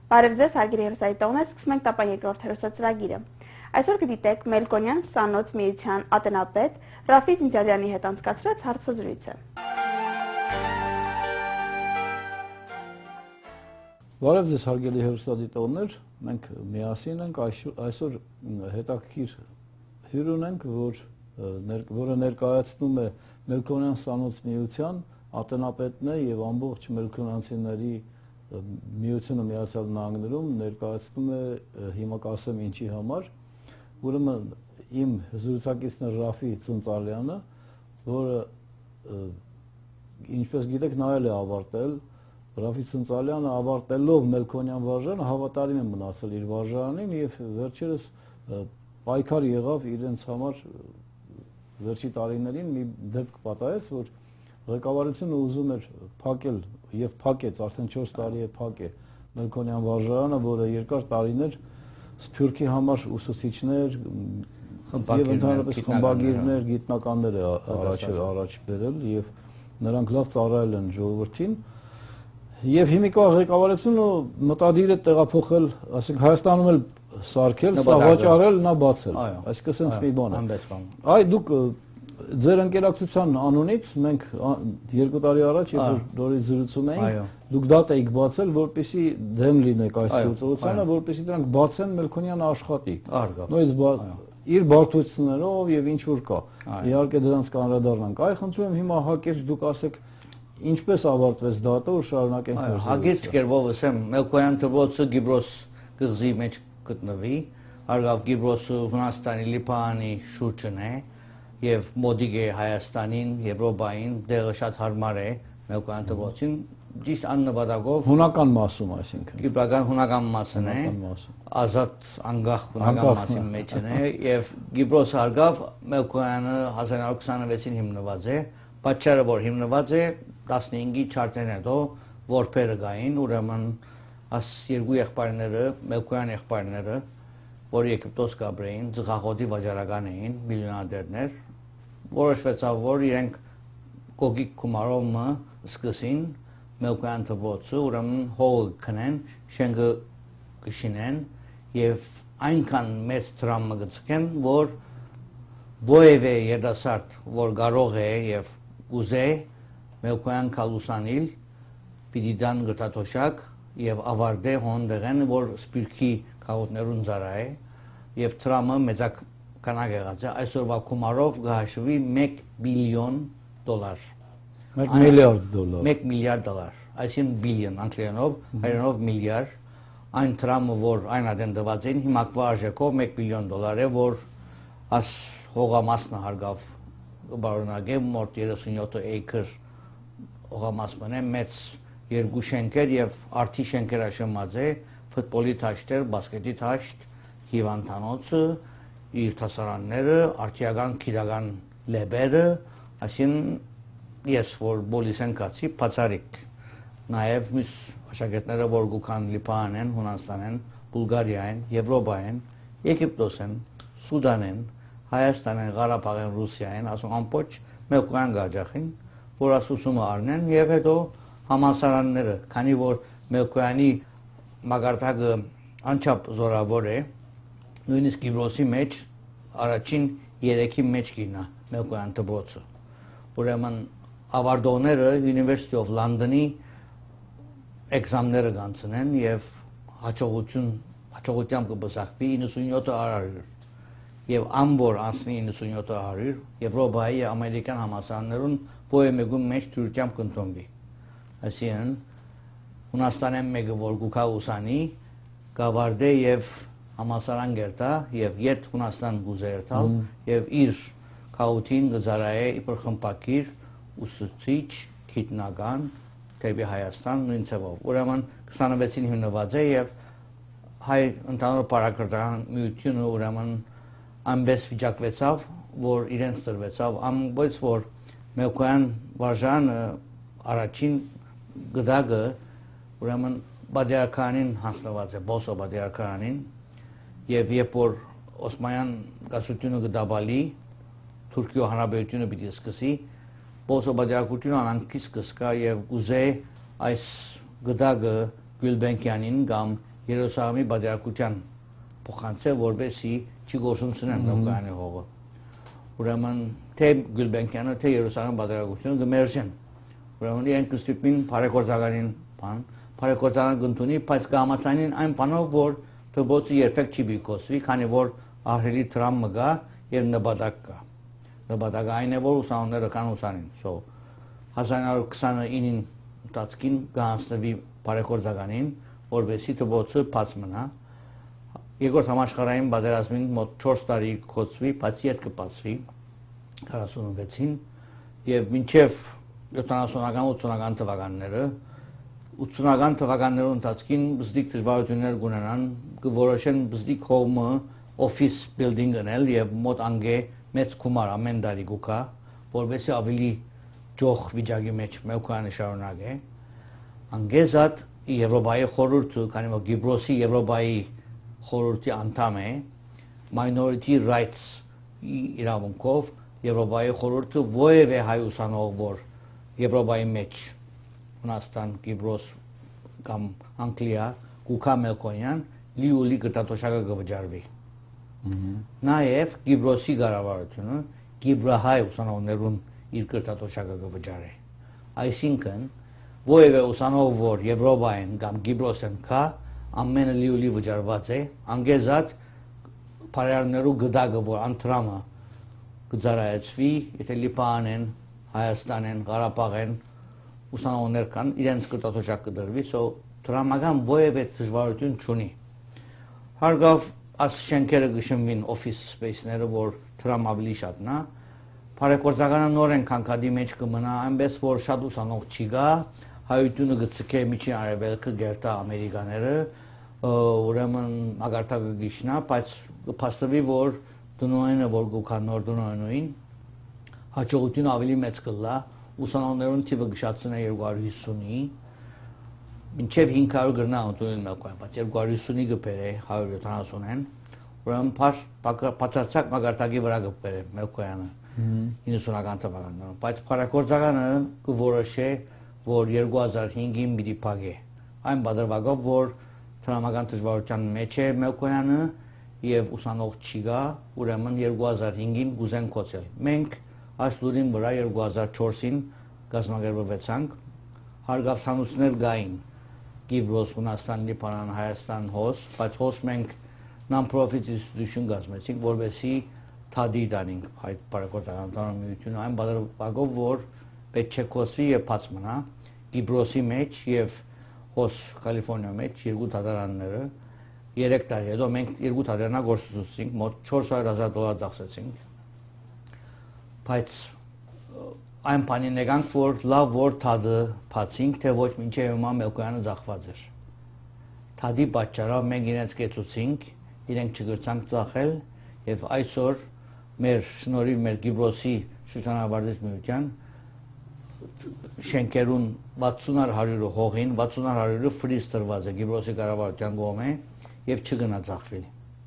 Բարև ձեզ, հարգելի հեռուստադիտողներ, սկսում ենք տապան երկրորդ հեռուստացրագիրը։ Այսօր կդիտեք Մելքոնյան սանոց միության ատենապետ Ռաֆիկ Զինջալյանի հետ անցկացրած հարցազրույցը։ Բարև ձեզ, հարգելի հեռուստադիտողներ, մենք միասին ենք այսօր հետաքրքիր հյուր ունենք, որը ներկայացնում է Մելքոնյան սանոց միության ատենապետն է եւ ամբողջ մելքոնյանցիների միությունը Միացյալ Նահանգներում ներկայացնում է հիմա կասեմ ինչի համար, ուրեմն իմ զրուցակիցն է Ռաֆի Ցնցալյանը, որը ինչպես գիտեք նայել է ավարտել, Ռաֆի Ցնցալյանը ավարտելով Մելքոնյան վարժարանը հավատարիմ է մնացել իր վարժարանին եւ վերջերս պայքար եղավ իրենց համար վերջի տարիներին մի դեպք պատահեց, որ ղեկավարությունը ուզում էր փակել եւ փակեց, արդեն 4 տարի է փակ է Մելքոնյան վարժարանը, որը երկար տարիներ Սփյուռքի համար ուսուցիչներ եւ ընդհանրապես խմբագիրներ, գիտնականներ է առաջ բերել եւ նրանք լավ ծառայել են ժողովրդին եւ հիմիկվա ղեկավարությունը մտադիր է տեղափոխել, ասենք Հայաստանում էլ սարքել, սա վաճառել, նա բացել, այսինքն sense մի բան է։ Այ դուք ձեր ընկերակցության անունից մենք 2 տարի առաջ երբ նորից զրուցում էինք, դուք դատ էիք բացել, որպեսզի դեմ լինեք այս գործողությանը, որպեսզի դրանք բացեն Մելքոնյանը աշխատի։ Նույնիսկ իր բարդություններով եւ ինչ որ կա։ Իհարկե դրանց կանդրադառնանք։ Այ խնդրում եմ հիմա հակերճ դուք ասեք ինչպես ավարտվեց դատը, որ շարունակենք մեր զրույցը։ Հակերճ կերպով ասեմ, Մելքոնյան դպրոցը Գիբրոս կղզի մեջ գտնվի, հարգավ Գիբրոսը Հունաստանի, Լիբանանի շուրջն է եւ մոդիկ է Հայաստանին, Եվրոպային, դեղը շատ հարմար է Մելքոնյան դպրոցին, ճիշտ աննպատակով հունական մասում, այսինքն Կիպրական հունական մասն է, ազատ անկախ հունական մասի մեջն է եւ Գիբրոսը հարգավ Մելքոյանը 1926-ին հիմնված է, պատճառը որ հիմնված է 15-ի չարտերն հետո որբերը գային, ուրեմն աս երկու եղբայրները, Մելքոյան եղբայրները, որ Եգիպտոս կապրեին, ծխախոտի վաճառական էին, միլիոնադերներ, որոշվեցավ, որ իրենք կոգիկ գումարով սկսին Մելքոյան դպրոցը, ուրեմն հողը քնեն, շենքը կշինեն եւ այնքան մեծ դրամը գցեն, որ ովևէ երիտասարդ, որ կարող է եւ ուզե Մելքոյան կալուսանիլ, պիտի դան գտատոշակ եւ ավարտե հոնդերեն, որ Սփյուռքի քաղաքներուն ծառայ եւ դրամը մեծակ կանակ եղած է, այսօրվա գումարով գահաշվի $1 բիլիոն, $1 միլիարդ, $1 միլիարդ, այսինքն բիլիոն անգլերենով, հայերենով միլիարդ, այն դրամը, որ այն ադեն դված էին, հիմա արժեքով $1 բիլիոն է, որ աս հողամասն հարգավ բարոնագե մոտ 37 էկր հողամասն է, մեծ երկու շենքեր եւ արդի շենքեր աշմած է, ֆուտբոլի թաշտեր, բասկետի թաշտ, հիվանդանոցը, իր տասարանները, արտիական քիրական լեբերը, այսինքն ես որ բոլիսեն կացի բացարիք նաև մյուս աշակերտները որ գուքան Լիբանան են, Հունաստան են, Բուլղարիա են, Եվրոպա են, Եգիպտոս են, Սուդան են, Հայաստան են, Ղարաբաղ են, Ռուսիա են, ասում ամբողջ Մելքոյան գաջախին, որ ասուսումը առնեն եւ հետո համալսարանները, քանի որ Մելքոյանի մագարտակը անչափ զորավոր է, նույնիսկ Գիբրոսի մեջ առաջին 3-ի մեջ գինա Մելքոյան դպրոցը։ Ուրեմն ավարտողները University of London-ի էկզամները կանցնեն եւ հաջողությամբ կբացակվի 97% եւ ամբոր անցնի 97% Եվրոպայի ամերիկյան համալսարաններուն բոյեմեգում մեջ դյուրությամբ կընտրոնվի։ Այսինքն Հունաստանեն մեկը որ գուքա ուսանի գավարդե եւ համալսարան գերտա եւ երբ Հունաստան գուզերտալ եւ իր քաութին գծարայե իբր խմբակիր ուսուցիչ գիտնական դեպի Հայաստան նույն ցավով։ Ուրեմն 26-ին հիմնված է եւ հայ ընդհանուր պարակրթական միությունը ուրեմն ամբես վիճակվեցավ, որ իրենց տրվեցավ, ամբողջ որ Մելքոյան վարժանը առաջին գդագը ուրեմն բادرքանին հասնված է, բոսո բادرքանին եւ երբ որ Օսմանյան գասությունը գդաբալի Թուրքիո հանրապետությունը պիտի սկսի բոսո բادرքությունը անանքից կսկա եւ ուզե այս գդագը Գյուլբենկյանին կամ Երուսաղեմի բادرակության փոխանցել, որովհետեւ չի գործունեություն նոկանի հողը։ Ուրեմն թե Գյուլբենկյանը թե Երուսաղեմ բادرակությունը գմերժեն։ Ուրեմն իրենք կստիպին բարեգործականին բան, բարեգործական գտնունի, բայց կհամաձայնին այն բանով, որ դպրոցը երբեք չի բիգոսվի, քանի որ ահրելի տրամը կա եւ նպատակ կա։ Նպատակը այն է, որ ուսանողները կան ուսանին։ 1929-ին ընթացքին կհանձնվի բարեգործականին, որովհետեւ դպրոցը բաց մնա։ Երկրորդ համաշխարհային պատերազմին մոտ 4 տարի կոչվի, բայց իդ կբացվի 46-ին եւ մինչեւ 70-ական 80-ական թվականները 80-ական թվականներու ընթացքին բզդիկ դժվարություններ կունենան, կորոշեն բզդիկ հողը office building անել եւ մոտ անգե մեծ գումար ամեն տարի գուկա, որովհետեւ ավելի ջող վիճակի մեջ մեկանը շարունակ է։ Անգեզատ Եվրոպայի խորհուրդը, քանի որ Կիպրոսի Եվրոպայի խորհրդի անդամ է, minority rights իրավունքով Եվրոպայի խորհուրդը ովևէ հայ ուսանող, որ Եվրոպայի մեջ Հունաստան, Կիպրոս կամ Անգլիա գուկա Մելքոնյան լիուլի գտատոշակը կվճարվի։ Նաև Կիպրոսի կառավարությունը Կիպրահայ ուսանողներուն իր գտատոշակը կվճարի։ Այսինքն ովևէ ուսանող, որ Եվրոպայում կամ Կիպրոսում կա, ամենը լիուլի վճարված է, անգեզատ բարերներու գդակը, որ անտրամը կծառայեցվի, եթե Լիբանան, Հայաստանն, Ղարաբաղն ուսանողներ կան, իրենց գտատոշակ կդրվի, տրամական ովևէ դժվարություն չունի։ Հարգավ աս շենքերը գշնվին office space-ները, որ տրամ ավելի շատն է, բարեգործականը նորեն քանքադի մեջ կմնա, այնպես որ շատ ուսանող չի գա, հայությունը գծկե միջին արևելքը գերտա ամերիկաները, ուրեմն ագարտակը գիշնա, բայց կփաստվի, որ դնոյնը, որ գուքա նոր դնոյնույն, հաջողությունը ավելի մեծ կլա, ուսանողներուն թիվը գշացնե 250-ի, մինչև 500 գրնա ընդունել մեկոյան, բայց 250-ի գպեր է 170-են, ուրեմն պացարցակ մագարտակի վրա գպեր է մեկոյանը 90-ական թվականներում, բայց բարեգործականը կորոշե, որ 2005-ին պիտի փակե։ Այն բادرվագով, որ տրամական դժվարության մեջ է մեկոյանը եւ ուսանող չի գա, ուրեմն 2005-ին գուզեն կոչել։ Մենք այս լուրին վրա 2004-ին կազմակերպվեցանք, հարգավ սանուցներ գային Կիպրոս, Հունաստան, Լիբանան, Հայաստան հոս, բայց հոս մենք non-profit institution կազմեցինք, որովհետեւ թադի տանենք հայ բարեգործական միությունը, այն բادرվագով, որ պետք չէ կոչվի եւ բաց մնա Կիպրոսի մեջ եւ հոս Կալիֆոռնիա մեջ երկու դատարանները 3 տարի հետո մենք երկու դատարանա գործեցինք, մոտ $400,000 ծախսեցինք։ Բայց այն բանին եկանք, որ լավ որ թադը բացինք, թե ոչ մինչև հիմա մեկոյանը ծախված էր։ Թադի պատճառով մենք իրենց կեցուցինք, իրենք չգրցանք ծախել եւ այսօր մեր շնորհիվ մեր Կիպրոսի շրջանավարտիչ միության շենքերուն 60-100 հողին 60-100 ֆրիզ տրված է Կիպրոսի կառավարության կողմէ եւ չգնա ծախվել։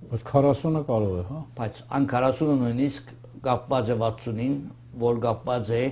Բայց 40-ը կարող է, հա։ Բայց ան 40-ը նույնիսկ կապված է 60-ին, որ կապված է